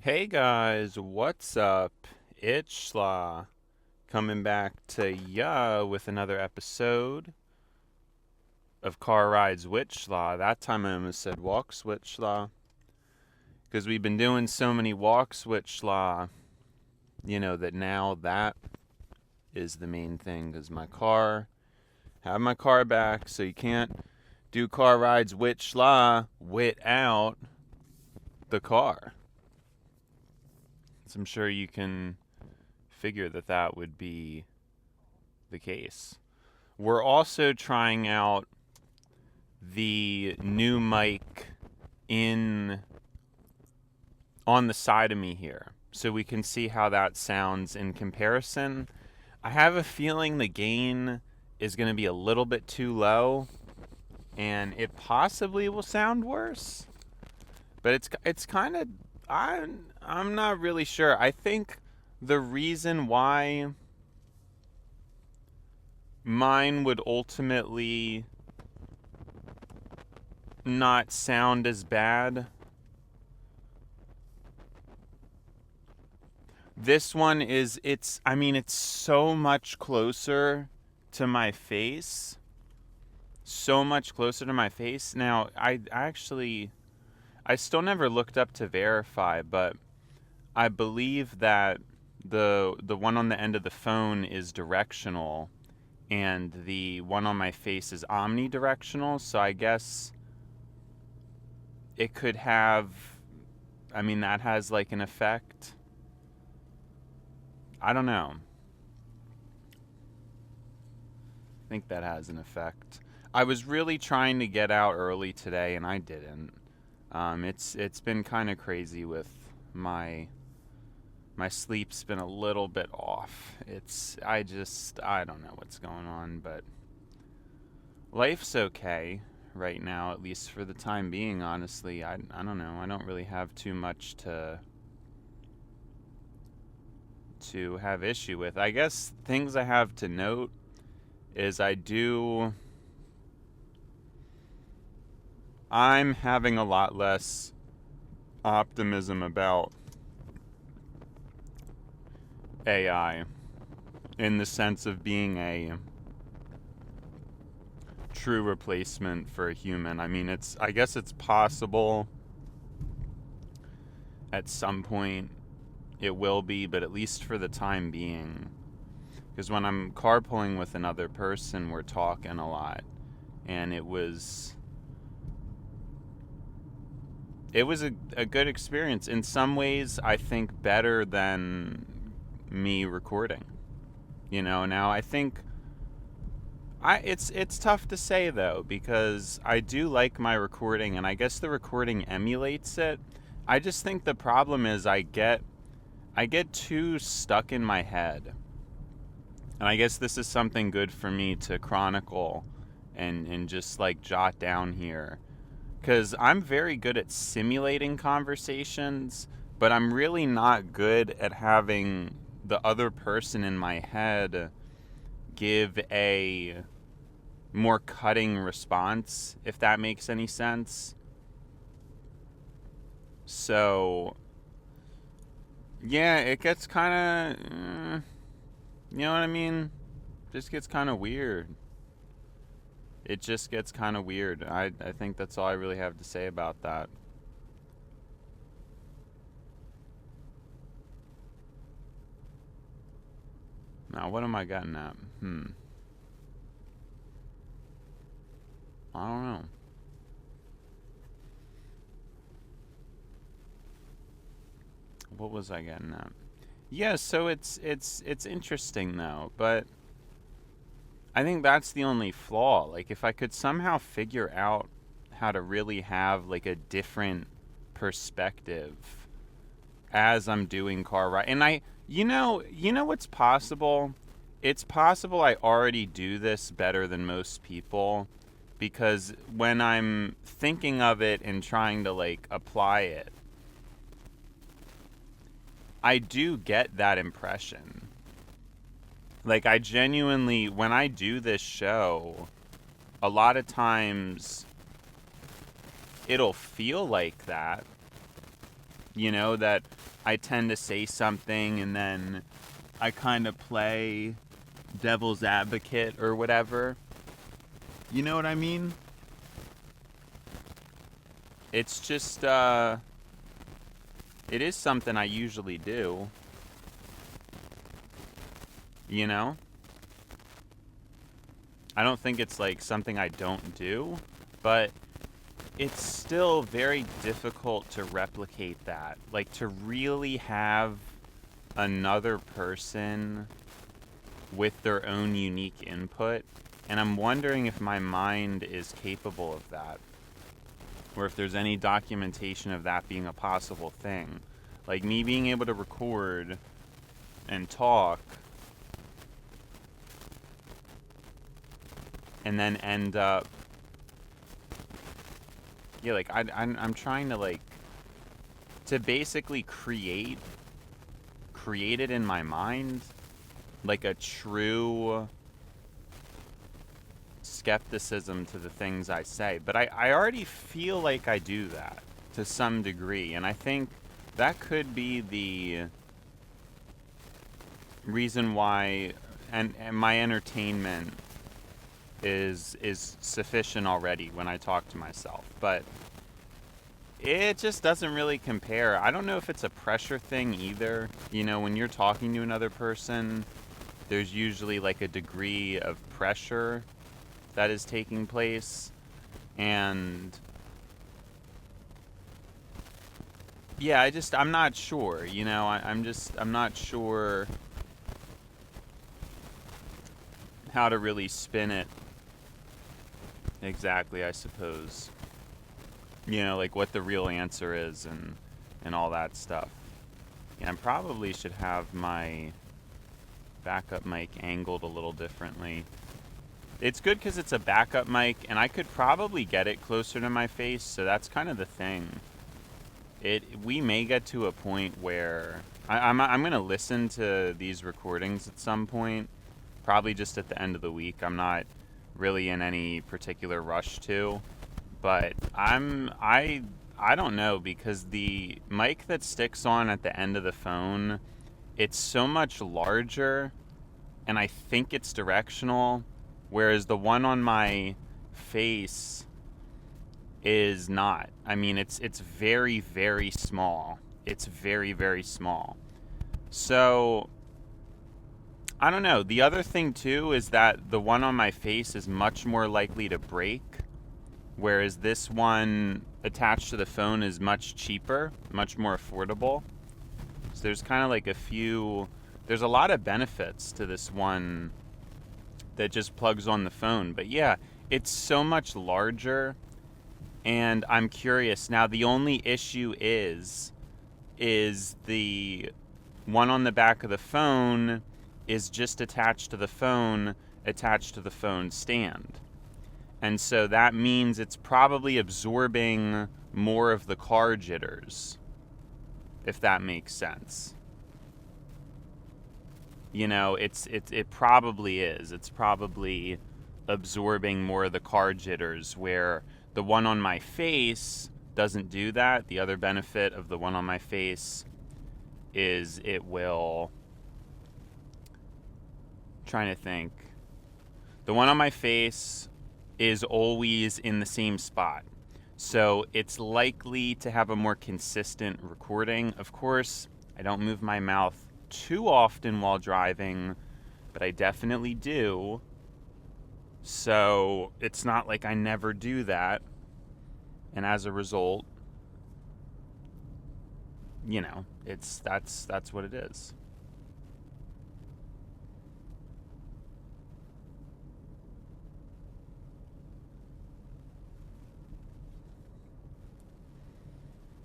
Hey guys, what's up? It's Schla coming back to ya with another episode of Car Rides with Schla. That time I almost said walks with Schla because we've been doing so many walks with Schla, that now that is the main thing because have my car back, so you can't do car rides with Schla without the car. So I'm sure you can figure that would be the case. We're also trying out the new mic in on the side of me here so we can see how that sounds in comparison. I have a feeling the gain is going to be a little bit too low and it possibly will sound worse. But it's kind of I'm not really sure. I think the reason why mine would ultimately not sound as bad. This one it's so much closer to my face. So much closer to my face. Now, I still never looked up to verify, but I believe that the one on the end of the phone is directional and the one on my face is omnidirectional, so I guess it could have, that has like an effect. I don't know. I think that has an effect. I was really trying to get out early today and I didn't. It's been kind of crazy with my sleep's been a little bit off. I don't know what's going on, but life's okay right now, at least for the time being, honestly. I don't know. I don't really have too much to have issue with. I guess things I have to note is I'm having a lot less optimism about AI in the sense of being a true replacement for a human. I guess it's possible at some point it will be, but at least for the time being. Because when I'm carpooling with another person, we're talking a lot. And it was a good experience. In some ways, I think better than me recording. Now I think it's tough to say though, because I do like my recording and I guess the recording emulates it. I just think the problem is I get too stuck in my head. And I guess this is something good for me to chronicle and just like jot down here. Because I'm very good at simulating conversations, but I'm really not good at having the other person in my head give a more cutting response, if that makes any sense. So, yeah, it gets kind of, you know what I mean? Just gets kind of weird. It just gets kind of weird. I think that's all I really have to say about that. Now, what am I getting at? I don't know. What was I getting at? Yeah, so it's interesting though, but I think that's the only flaw. Like if I could somehow figure out how to really have like a different perspective as I'm doing car ride, and you know what's possible? It's possible I already do this better than most people because when I'm thinking of it and trying to like apply it, I do get that impression. Like I genuinely, when I do this show, a lot of times it'll feel like that. that I tend to say something and then I kind of play devil's advocate or whatever. You know what I mean? It's just, it is something I usually do, you know? I don't think it's like something I don't do, but it's still very difficult to replicate that. Like, to really have another person with their own unique input. And I'm wondering if my mind is capable of that, or if there's any documentation of that being a possible thing. Like me being able to record and talk and then end up, yeah, like I'm trying to like to basically create it in my mind, like a true skepticism to the things I say. But I already feel like I do that to some degree, and I think that could be the reason why and my entertainment is sufficient already when I talk to myself. But it just doesn't really compare. I don't know if it's a pressure thing either. When you're talking to another person, there's usually like a degree of pressure that is taking place. And yeah, I'm not sure, I'm not sure how to really spin it exactly, I suppose. Like what the real answer is and all that stuff. Yeah, I probably should have my backup mic angled a little differently. It's good because it's a backup mic, and I could probably get it closer to my face, so that's kind of the thing. We may get to a point where I'm going to listen to these recordings at some point, probably just at the end of the week. I'm not really in any particular rush to, but I don't know, because the mic that sticks on at the end of the phone, it's so much larger, and I think it's directional, whereas the one on my face is not. I mean, it's very, very small. It's very, very small. So, I don't know. The other thing, too, is that the one on my face is much more likely to break, whereas this one attached to the phone is much cheaper, much more affordable. So there's kind of like there's a lot of benefits to this one that just plugs on the phone. But yeah, it's so much larger, and I'm curious. Now, the only issue is the one on the back of the phone is just attached to the phone stand. And so that means it's probably absorbing more of the car jitters, if that makes sense. It probably is. It's probably absorbing more of the car jitters, where the one on my face doesn't do that. The other benefit of the one on my face is it will... trying to think. The one on my face is always in the same spot, so it's likely to have a more consistent recording. Of course, I don't move my mouth too often while driving, but I definitely do. So it's not like I never do that. And as a result, that's what it is.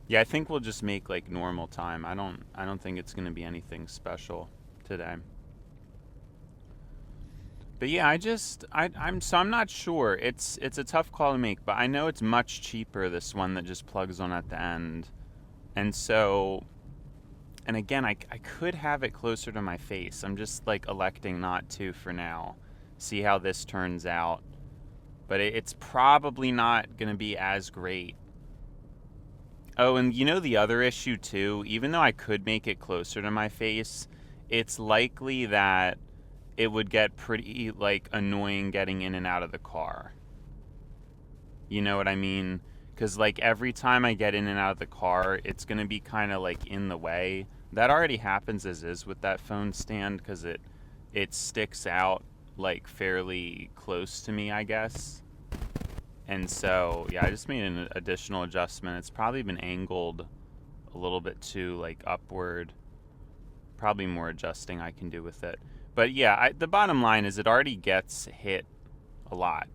Yeah, I think we'll just make like normal time. I don't think it's going to be anything special today. But yeah, I'm not sure. It's a tough call to make, but I know it's much cheaper, this one that just plugs on at the end. And so, and again, I could have it closer to my face. I'm just like electing not to for now. See how this turns out. But it's probably not going to be as great Oh, and you know the other issue too, even though I could make it closer to my face, it's likely that it would get pretty like annoying getting in and out of the car. You know what I mean? Because like every time I get in and out of the car, it's going to be kind of like in the way. That already happens as is with that phone stand because it sticks out like fairly close to me, I guess. And so, yeah, I just made an additional adjustment. It's probably been angled a little bit too like upward. Probably more adjusting I can do with it. But yeah, the bottom line is it already gets hit a lot.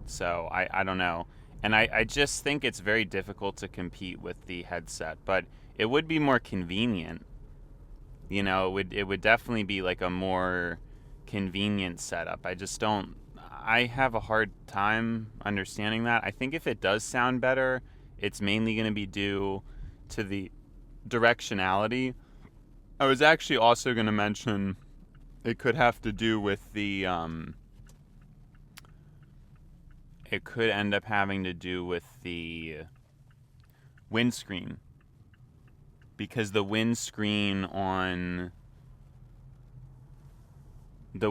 So I don't know. And I just think it's very difficult to compete with the headset. But it would be more convenient. You know, it would definitely be like a more convenient setup. I have a hard time understanding that. I think if it does sound better, it's mainly going to be due to the directionality. I was actually also going to mention it could have to do with it could end up having to do with the windscreen, because the windscreen on the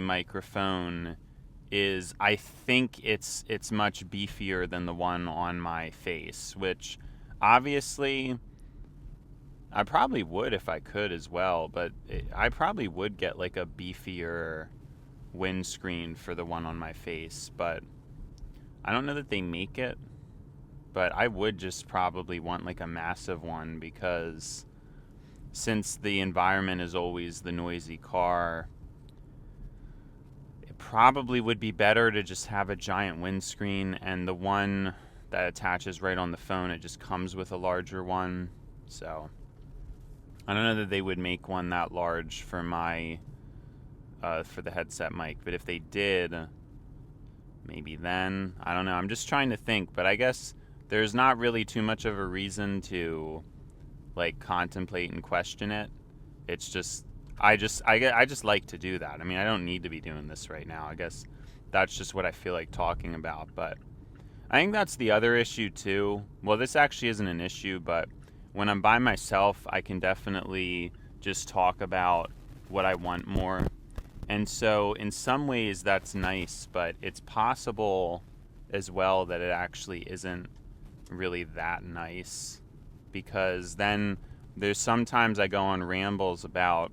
microphone is, I think it's much beefier than the one on my face, which obviously I probably would if I could as well, but I probably would get like a beefier windscreen for the one on my face, but I don't know that they make it. But I would just probably want like a massive one, because since the environment is always the noisy car, it probably would be better to just have a giant windscreen, and the one that attaches right on the phone, it just comes with a larger one. So I don't know that they would make one that large for my for the headset mic, but if they did, maybe then. I don't know. I'm just trying to think, but I guess there's not really too much of a reason to like contemplate and question it. It's just I just like to do that. I mean, I don't need to be doing this right now. I guess that's just what I feel like talking about. But I think that's the other issue too. Well, this actually isn't an issue, but when I'm by myself, I can definitely just talk about what I want more. And so in some ways that's nice, but it's possible as well that it actually isn't really that nice, because then there's sometimes I go on rambles about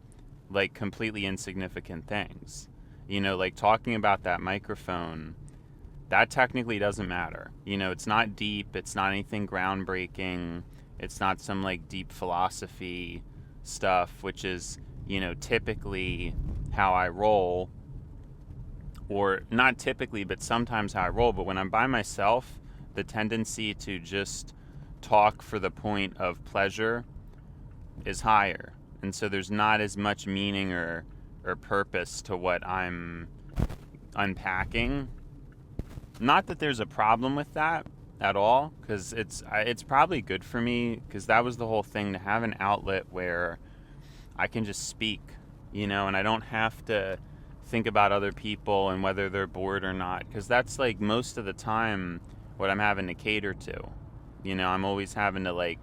like completely insignificant things. You know, like talking about that microphone, that technically doesn't matter. You know, it's not deep, it's not anything groundbreaking, it's not some like deep philosophy stuff, which is, you know, typically how I roll, or not typically, but sometimes how I roll. But when I'm by myself, the tendency to just talk for the point of pleasure is higher. And so there's not as much meaning or purpose to what I'm unpacking. Not that there's a problem with that at all, because it's probably good for me, because that was the whole thing, to have an outlet where I can just speak, you know, and I don't have to think about other people and whether they're bored or not, because that's like most of the time what I'm having to cater to. You know, I'm always having to like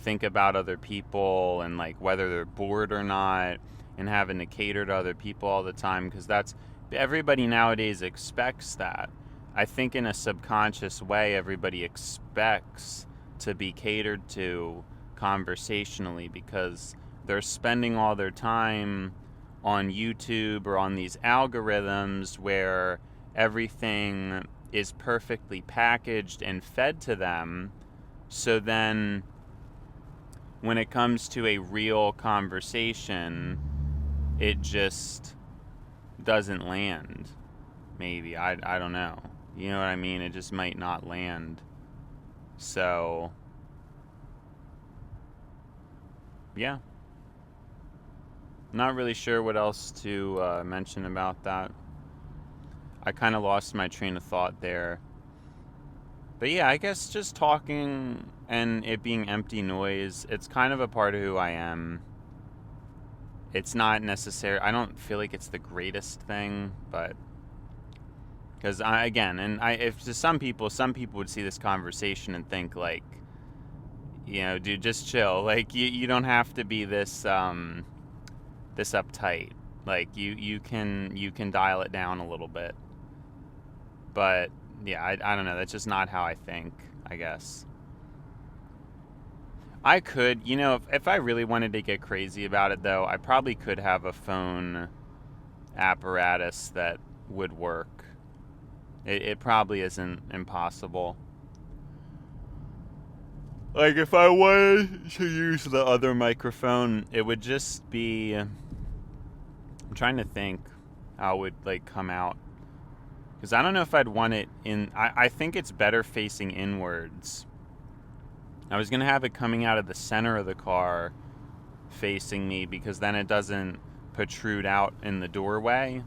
think about other people and like whether they're bored or not, and having to cater to other people all the time, because that's, everybody nowadays expects that. I think in a subconscious way everybody expects to be catered to conversationally, because they're spending all their time on YouTube or on these algorithms where everything is perfectly packaged and fed to them. So then when it comes to a real conversation, it just doesn't land. Maybe. I don't know. You know what I mean? It just might not land. So, yeah. Not really sure what else to mention about that. I kind of lost my train of thought there. But yeah, I guess just talking and it being empty noise, it's kind of a part of who I am. It's not necessary. I don't feel like it's the greatest thing, but Because if to some people would see this conversation and think like, dude, just chill. Like you don't have to be this this uptight. Like you can dial it down a little bit. But yeah, I don't know. That's just not how I think, I guess. I could, if I really wanted to get crazy about it, though, I probably could have a phone apparatus that would work. It probably isn't impossible. Like, if I wanted to use the other microphone, it would just be... I'm trying to think how it would, like, come out. Because I don't know if I'd want it in... I think it's better facing inwards. I was going to have it coming out of the center of the car facing me, because then it doesn't protrude out in the doorway.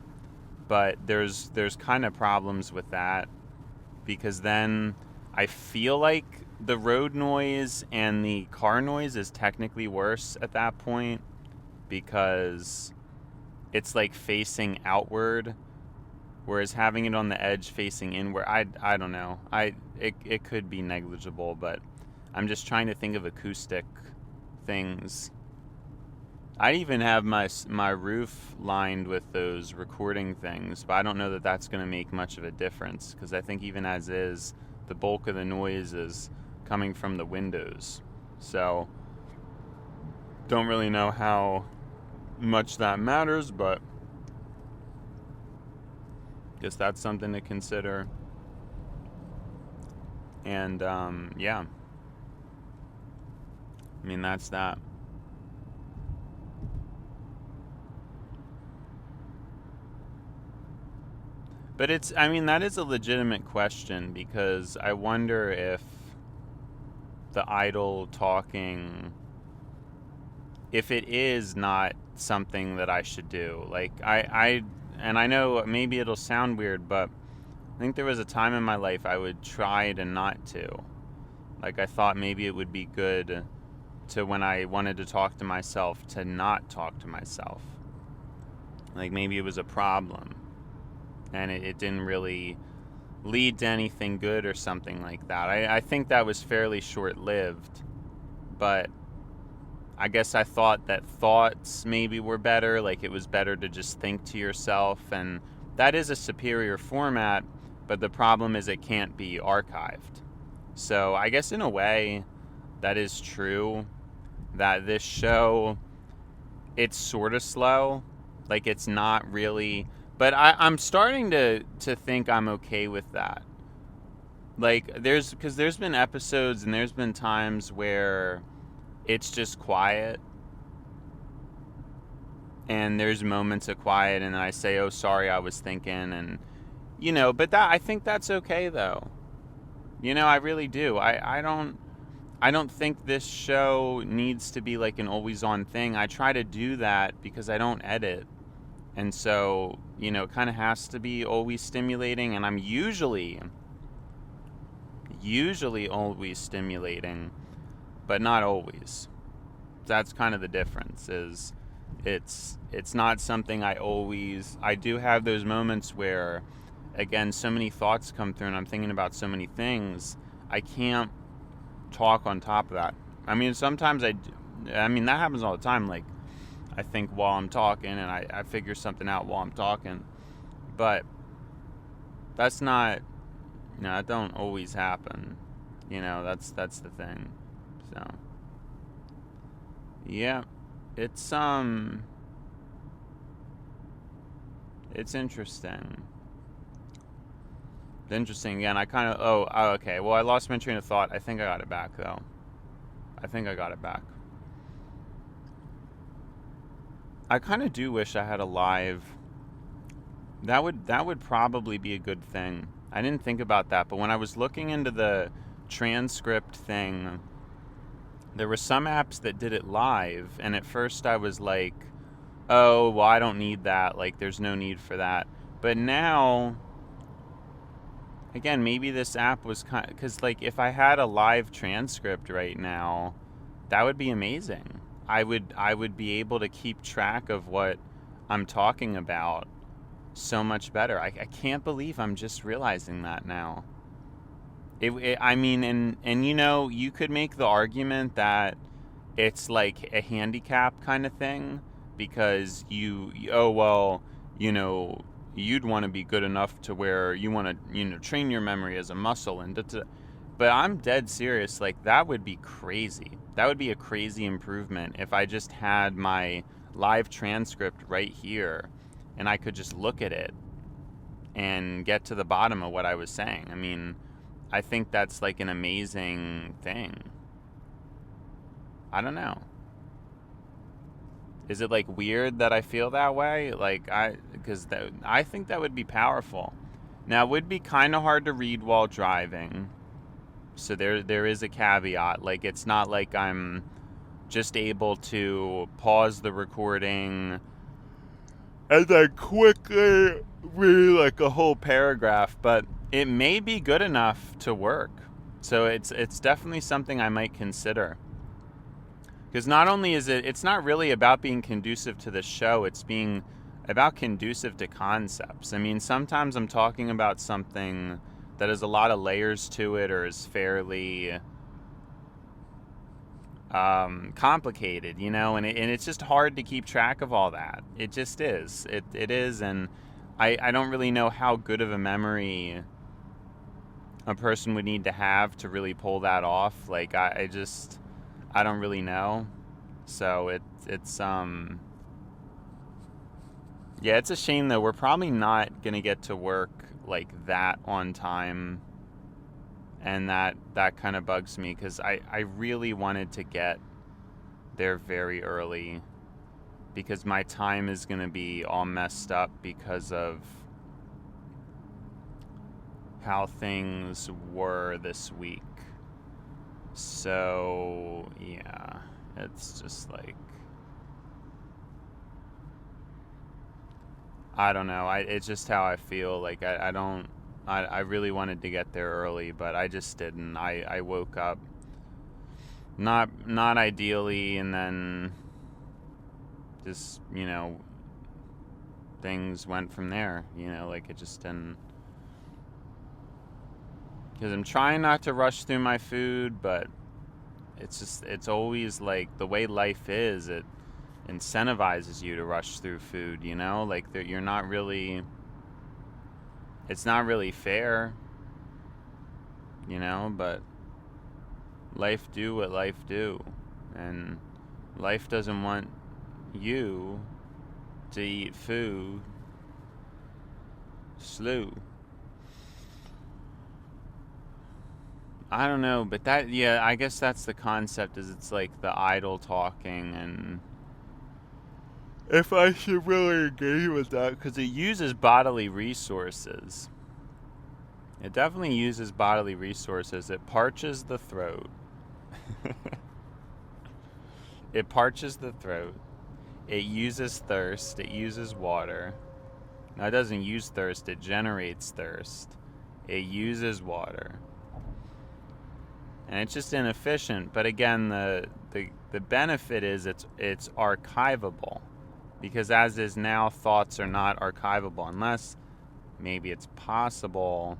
But there's kind of problems with that, because then I feel like the road noise and the car noise is technically worse at that point, because it's like facing outward, whereas having it on the edge facing inward, I don't know. It could be negligible, but I'm just trying to think of acoustic things. I even have my roof lined with those recording things, but I don't know that that's going to make much of a difference, because I think even as is, the bulk of the noise is coming from the windows. So, don't really know how much that matters, but guess that's something to consider. And, yeah. I mean, that's that. But that is a legitimate question, because I wonder if the idle talking, if it is not something that I should do. Like, I know maybe it'll sound weird, but I think there was a time in my life I would try to not to. Like, I thought maybe it would be good to, when I wanted to talk to myself, to not talk to myself. Like, maybe it was a problem, and it didn't really lead to anything good or something like that. I think that was fairly short-lived, but I guess I thought that thoughts maybe were better, like it was better to just think to yourself, and that is a superior format, but the problem is it can't be archived. So I guess in a way, that is true, that this show, it's sort of slow, like it's not really... But I'm starting to think I'm okay with that. Like, because there's been episodes and there's been times where it's just quiet. And there's moments of quiet, and I say, oh, sorry, I was thinking. And, but I think that's okay, though. I really do. I don't think this show needs to be like an always-on thing. I try to do that because I don't edit. And so, it kind of has to be always stimulating, and I'm usually always stimulating, but not always. That's kind of the difference, is it's not something I do have those moments where, again, so many thoughts come through and I'm thinking about so many things, I can't talk on top of that. I mean, sometimes that happens all the time, like, I think while I'm talking, and I figure something out while I'm talking. But that's not, that don't always happen. That's the thing. So, yeah, it's interesting. It's interesting, again, I kind of, okay, well, I lost my train of thought. I think I got it back, though. I kind of do wish I had a live. That would probably be a good thing. I didn't think about that, but when I was looking into the transcript thing, there were some apps that did it live, and at first I was like, oh, well, I don't need that. Like, there's no need for that. But now, again, maybe this app was kind of, because, like, if I had a live transcript right now, that would be amazing. I would be able to keep track of what I'm talking about, so much better. I can't believe I'm just realizing that now. I mean, and you know, you could make the argument that it's like a handicap kind of thing because oh well, you know, you'd want to be good enough to where you want to, you know, train your memory as a muscle and but I'm dead serious. Like, that would be crazy. That would be a crazy improvement if I just had my live transcript right here and I could just look at it and get to the bottom of what I was saying. I mean, I think that's like an amazing thing. I don't know. Is it like weird that I feel that way? Like, because I think that would be powerful. Now, it would be kind of hard to read while driving. So there is a caveat. Like, it's not like I'm just able to pause the recording and then quickly read like a whole paragraph, but it may be good enough to work. So it's definitely something I might consider. Because not only is it's not really about being conducive to the show, it's being about conducive to concepts. I mean, sometimes I'm talking about something that has a lot of layers to it or is fairly complicated, you know, and it's just hard to keep track of all that. It just is. It is, and I don't really know how good of a memory a person would need to have to really pull that off. Like, I don't really know. So it's yeah, it's a shame though. We're probably not gonna get to work like that on time, and that kind of bugs me because I really wanted to get there very early because my time is gonna be all messed up because of how things were this week. So yeah, it's just like, I don't know. It's just how I feel. Like, I really wanted to get there early, but I just didn't. I woke up not ideally, and then just, you know, things went from there. You know, like, it just didn't. Because I'm trying not to rush through my food, but it's always like the way life is, it incentivizes you to rush through food, you know? Like, you're not really, it's not really fair, you know? But life do what life do, and life doesn't want you to eat food slow. I don't know, but that, yeah, I guess that's the concept, is it's like the idle talking, and if I should really engage with that, because it uses bodily resources. It definitely uses bodily resources. It parches the throat. It parches the throat. It uses thirst. It uses water. Now, it doesn't use thirst. It generates thirst. It uses water. And it's just inefficient. But again, the benefit is it's archivable. Because as is now, thoughts are not archivable unless maybe it's possible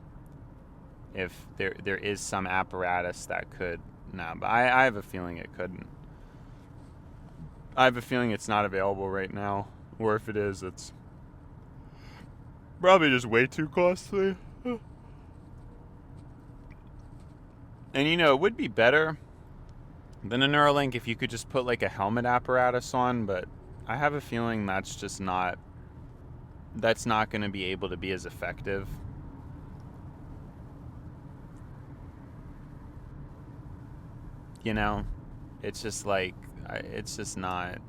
if there is some apparatus that could. No, but I have a feeling it couldn't. I have a feeling it's not available right now. Or if it is, it's probably just way too costly. And you know, it would be better than a Neuralink if you could just put like a helmet apparatus on, but I have a feeling that's not going to be able to be as effective. You know, it's just like, it's just not.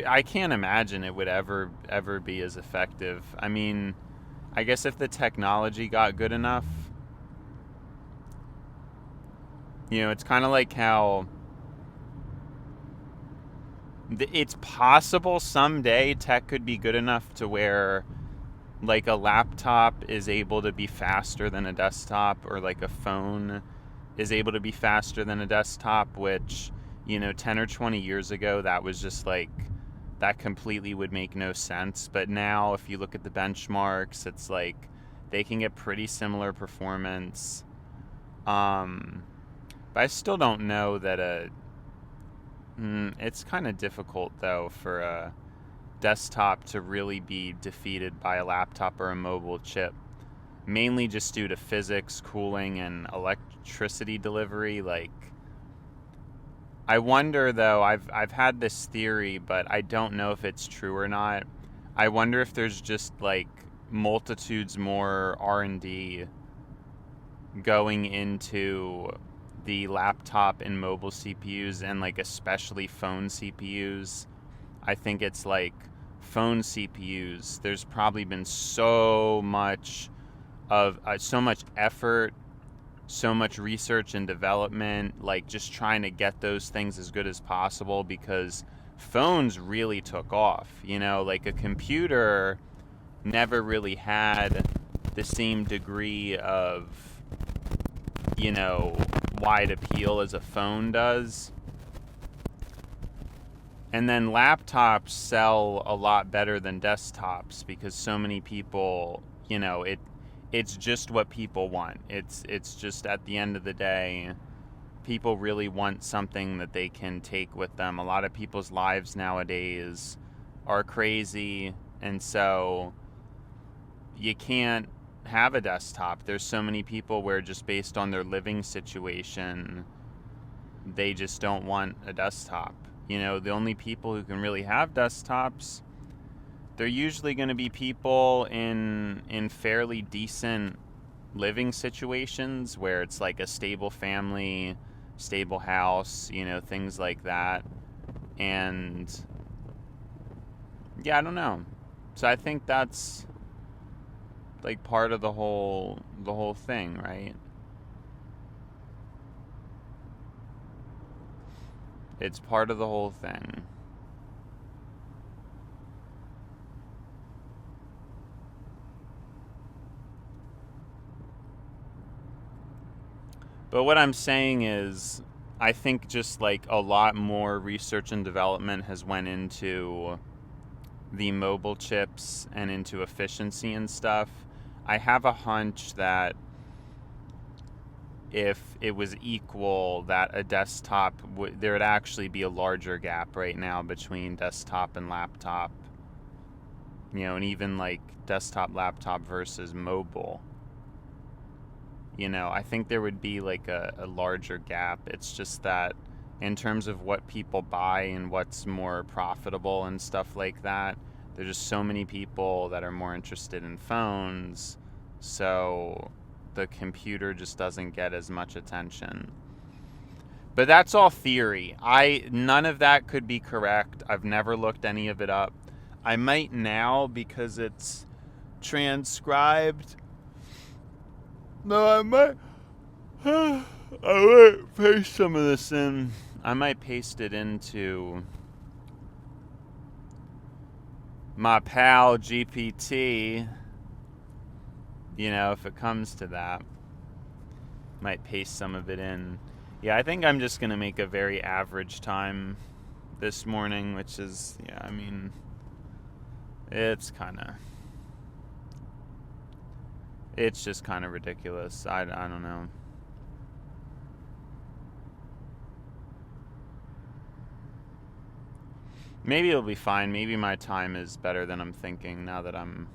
I can't imagine it would ever be as effective. I mean, I guess if the technology got good enough, you know, it's kind of like how it's possible someday tech could be good enough to where like a laptop is able to be faster than a desktop, or like a phone is able to be faster than a desktop, which, you know, 10 or 20 years ago, that was just like that completely would make no sense. But now, if you look at the benchmarks, it's like they can get pretty similar performance. But I still don't know that it's kind of difficult, though, for a desktop to really be defeated by a laptop or a mobile chip. Mainly just due to physics, cooling, and electricity delivery. Like, I wonder, though, I've had this theory, but I don't know if it's true or not. I wonder if there's just like multitudes more R&D going into the laptop and mobile CPUs, and like especially phone CPUs. I think it's like phone CPUs. There's probably been so much effort, so much research and development, like just trying to get those things as good as possible, because phones really took off. Like a computer never really had the same degree of, wide appeal as a phone does. And then laptops sell a lot better than desktops because so many people, it's just what people want. It's just, at the end of the day, people really want something that they can take with them. A lot of people's lives nowadays are crazy, and so you can't have a desktop. There's so many people where, just based on their living situation, they just don't want a desktop. The only people who can really have desktops, they're usually going to be people in fairly decent living situations where it's like a stable family, stable house, things like that. And yeah, I don't know. So I think that's like part of the whole thing, right? It's part of the whole thing. But what I'm saying is, I think just like a lot more research and development has went into the mobile chips and into efficiency and stuff. I have a hunch that if it was equal, that a desktop there would actually be a larger gap right now between desktop and laptop. And even like desktop, laptop versus mobile. I think there would be like a larger gap. It's just that in terms of what people buy and what's more profitable and stuff like that, there's just so many people that are more interested in phones, so the computer just doesn't get as much attention. But that's all theory. None of that could be correct. I've never looked any of it up. I might now, because it's transcribed. No, I might paste some of this in. I might paste it into my pal GPT. If it comes to that. Might paste some of it in. Yeah, I think I'm just going to make a very average time this morning, which is, it's just kind of ridiculous. I don't know. Maybe it'll be fine. Maybe my time is better than I'm thinking now that I'm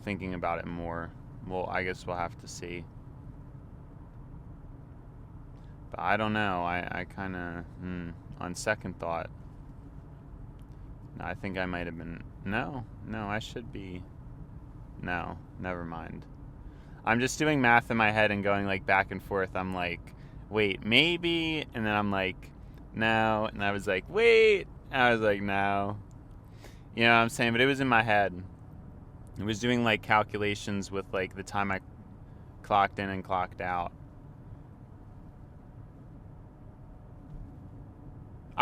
thinking about it more. Well, I guess we'll have to see. But I don't know. I kind of, on second thought, I think I might have been, no, I should be, no, never mind. I'm just doing math in my head and going like back and forth. I'm like, wait, maybe, and then I'm like, no, and I was like, wait, and I was like, no. You know what I'm saying? But it was in my head. It was doing like calculations with like the time I clocked in and clocked out.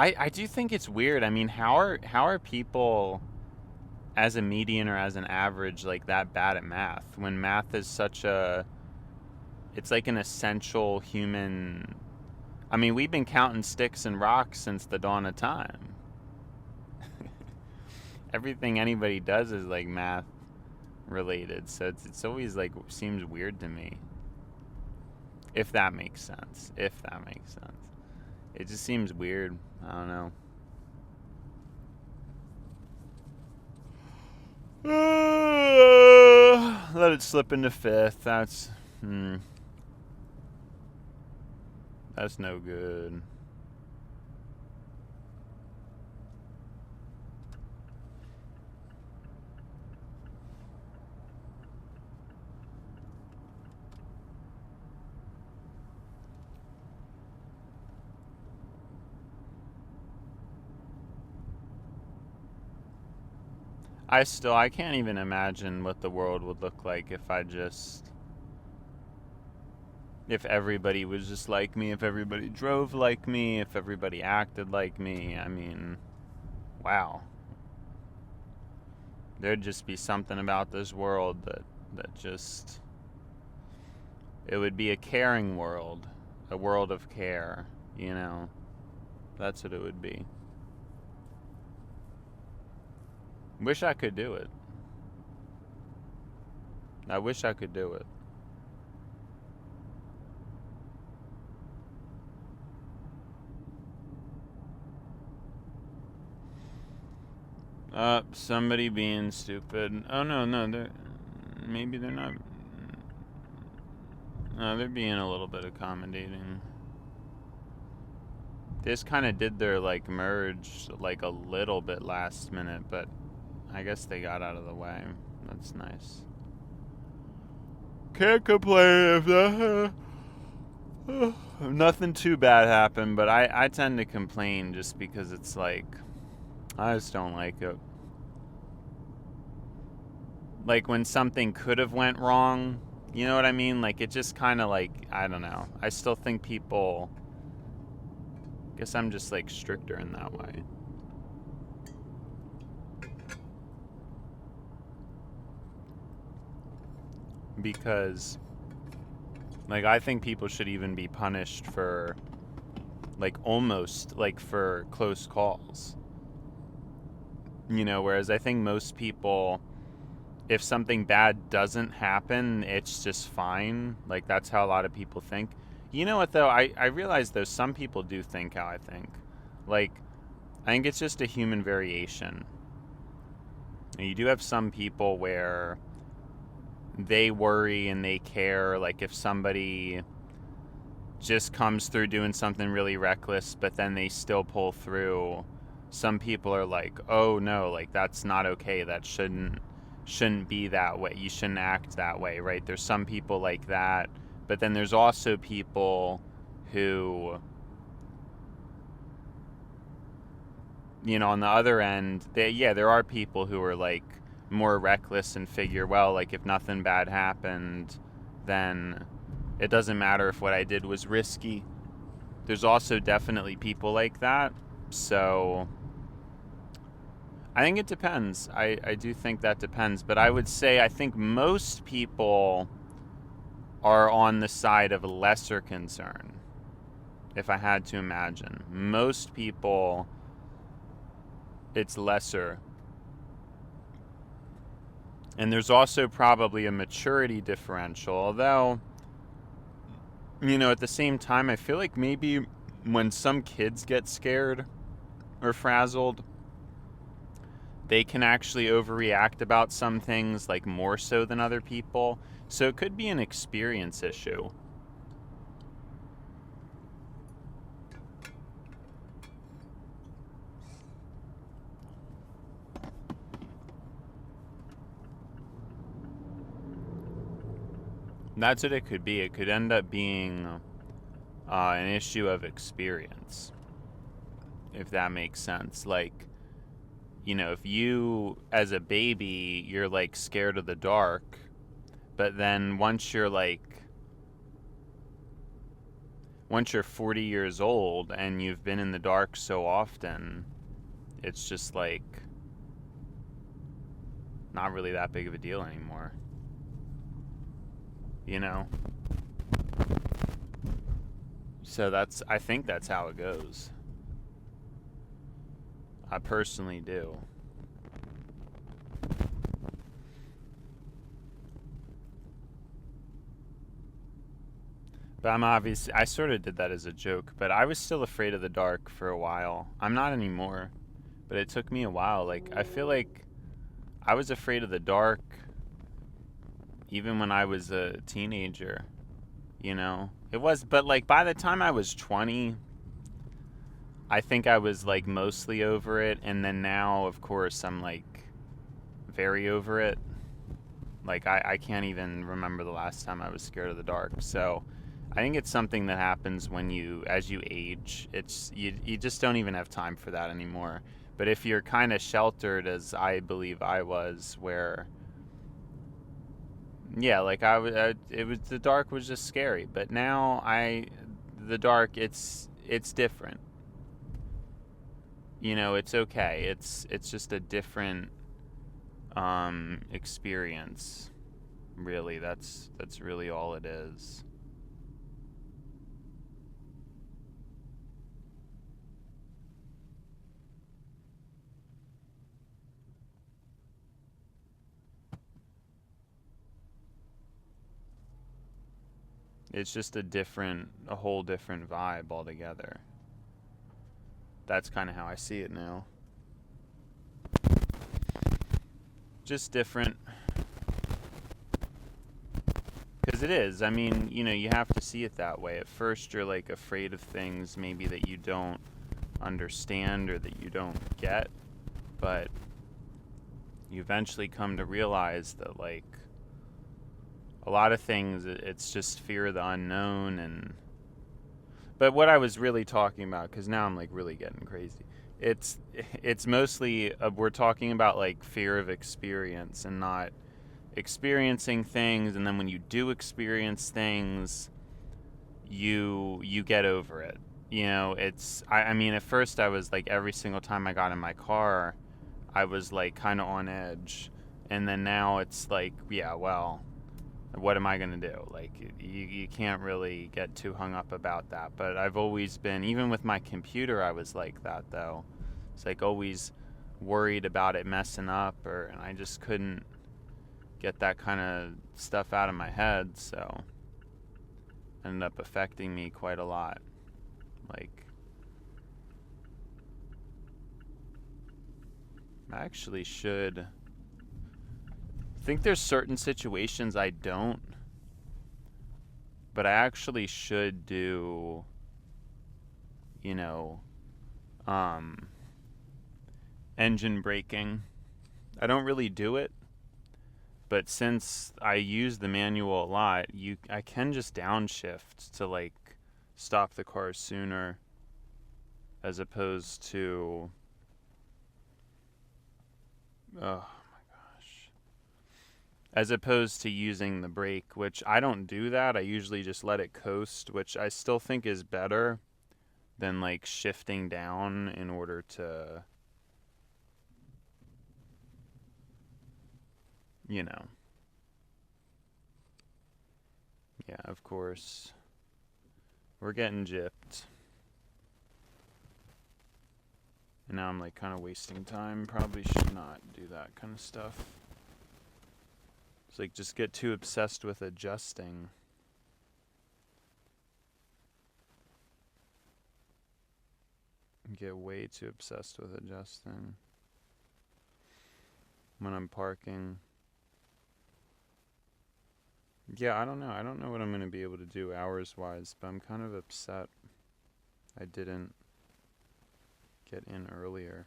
I do think it's weird. I mean, how are people as a median or as an average like that bad at math when math is it's like an essential human. I mean, we've been counting sticks and rocks since the dawn of time. everything anybody does is like math related, so it's always like seems weird to me. If that makes sense. If that makes sense. It just seems weird. I don't know. Let it slip into fifth. That's no good. I can't even imagine what the world would look like if everybody was just like me, if everybody drove like me, if everybody acted like me. I mean, wow. There'd just be something about this world that just, it would be a caring world, a world of care, you know. That's what it would be. Wish I could do it. I wish I could do it. Somebody being stupid. Oh no, maybe they're not. No, they're being a little bit accommodating. They just kind of did their like merge like a little bit last minute, but I guess they got out of the way. That's nice. Can't complain if that. Nothing too bad happened, but I tend to complain just because it's like, I just don't like it. Like when something could have went wrong, you know what I mean? Like it just kind of like, I don't know. I still think people, guess I'm just like stricter in that way. Because like I think people should even be punished for like almost like for close calls. You know, whereas I think most people, if something bad doesn't happen, it's just fine. Like that's how a lot of people think. You know what though? I realize though some people do think how I think. Like I think it's just a human variation. And you do have some people where they worry and they care, like if somebody just comes through doing something really reckless but then they still pull through. Some people are like, oh no, like that's not okay, that shouldn't be that way, you shouldn't act that way, right? There's some people like that, but then there's also people who, you know, on the other end, there are people who are like more reckless and figure, well, like if nothing bad happened, then it doesn't matter if what I did was risky. There's also definitely people like that. So I think it depends. I do think that depends. But I would say I think most people are on the side of lesser concern. If I had to imagine. Most people, it's lesser. And there's also probably a maturity differential, although, you know, at the same time, I feel like maybe when some kids get scared or frazzled, they can actually overreact about some things, like more so than other people. So it could be an experience issue. That's what it could be. It could end up being an issue of experience, if that makes sense. Like, you know, if you, as a baby, you're like scared of the dark, but then once you're 40 years old and you've been in the dark so often, it's just like not really that big of a deal anymore. You know? So I think that's how it goes. I personally do. But I'm obviously, I sort of did that as a joke, but I was still afraid of the dark for a while. I'm not anymore, but it took me a while. Like, I feel like I was afraid of the dark even when I was a teenager, you know? It was, but like by the time I was 20, I think I was like mostly over it. And then now, of course, I'm like very over it. Like, I can't even remember the last time I was scared of the dark. So I think it's something that happens when you, as you age, you just don't even have time for that anymore. But if you're kind of sheltered, as I believe I was, where, yeah, like it was, the dark was just scary. But now the dark, it's different. You know, it's okay. It's just a different experience. Really, that's really all it is. It's just a whole different vibe altogether. That's kind of how I see it now. Just different. Because it is. I mean, you know, you have to see it that way. At first, you're like afraid of things maybe that you don't understand or that you don't get. But you eventually come to realize that, like, a lot of things, it's just fear of the unknown. And but what I was really talking about, because now I'm like really getting crazy, it's mostly we're talking about like fear of experience and not experiencing things. And then when you do experience things, you get over it. You know, I mean, at first I was like, every single time I got in my car, I was like kind of on edge. And then now it's like, yeah, well, what am I going to do? Like, you can't really get too hung up about that. But I've always been, even with my computer, I was like that, though. It's like always worried about it messing up, and I just couldn't get that kind of stuff out of my head. So it ended up affecting me quite a lot. Like, I actually should. I think there's certain situations I don't, but I actually should do, you know, engine braking. I don't really do it, but since I use the manual a lot, I can just downshift to like stop the car sooner, as opposed to, oh my gosh, as opposed to using the brake, which I don't do that. I usually just let it coast, which I still think is better than like shifting down in order to, you know. Yeah, of course. We're getting gypped. And now I'm like kind of wasting time. Probably should not do that kind of stuff. It's like just get too obsessed with adjusting. Get way too obsessed with adjusting when I'm parking. Yeah, I don't know. I don't know what I'm going to be able to do hours-wise, but I'm kind of upset I didn't get in earlier.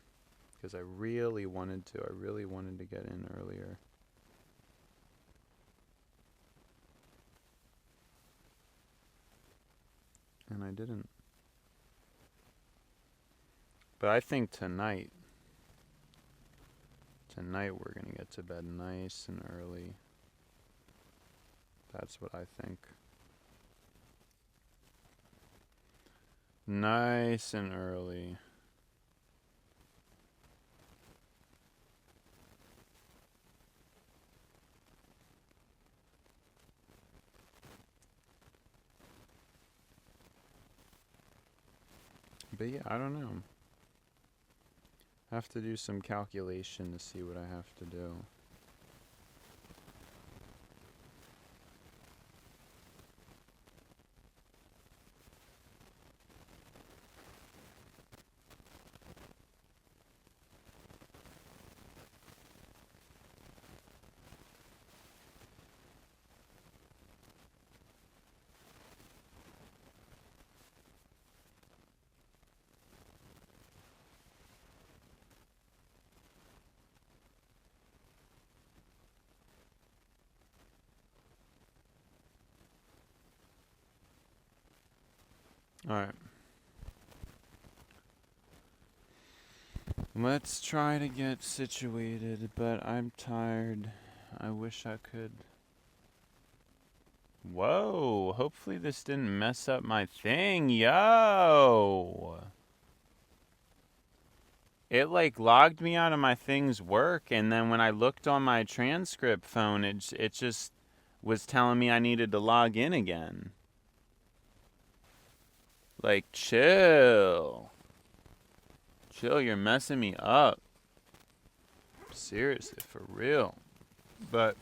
Because I really wanted to. I really wanted to get in earlier. And I didn't. But I think tonight we're going to get to bed nice and early. That's what I think. Nice and early. But yeah, I don't know. I have to do some calculation to see what I have to do. Alright. Let's try to get situated, but I'm tired. I wish I could. Whoa, hopefully this didn't mess up my thing. Yo! It like logged me out of my thing's work, and then when I looked on my transcript phone, it just was telling me I needed to log in again. Like, chill. Chill, you're messing me up. Seriously, for real. But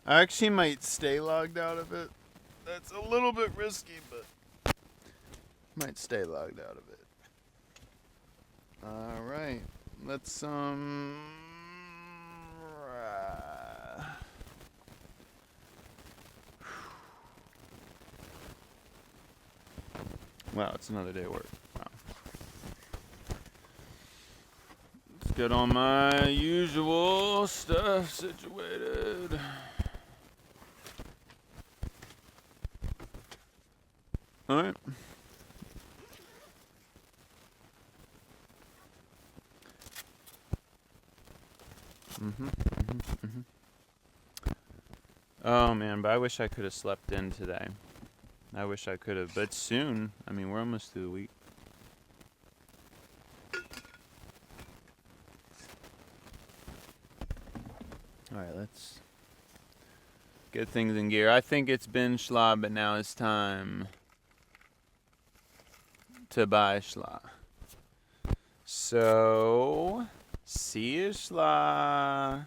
I actually might stay logged out of it. That's a little bit risky, but might stay logged out of it. Alright. Let's wow, it's another day of work. Wow. Let's get all my usual stuff situated. Alright. Oh man, but I wish I could have slept in today. I wish I could have, but soon. I mean, we're almost through the week. Alright, let's get things in gear. I think it's been schla, but now it's time to buy schla. So, see you, schla.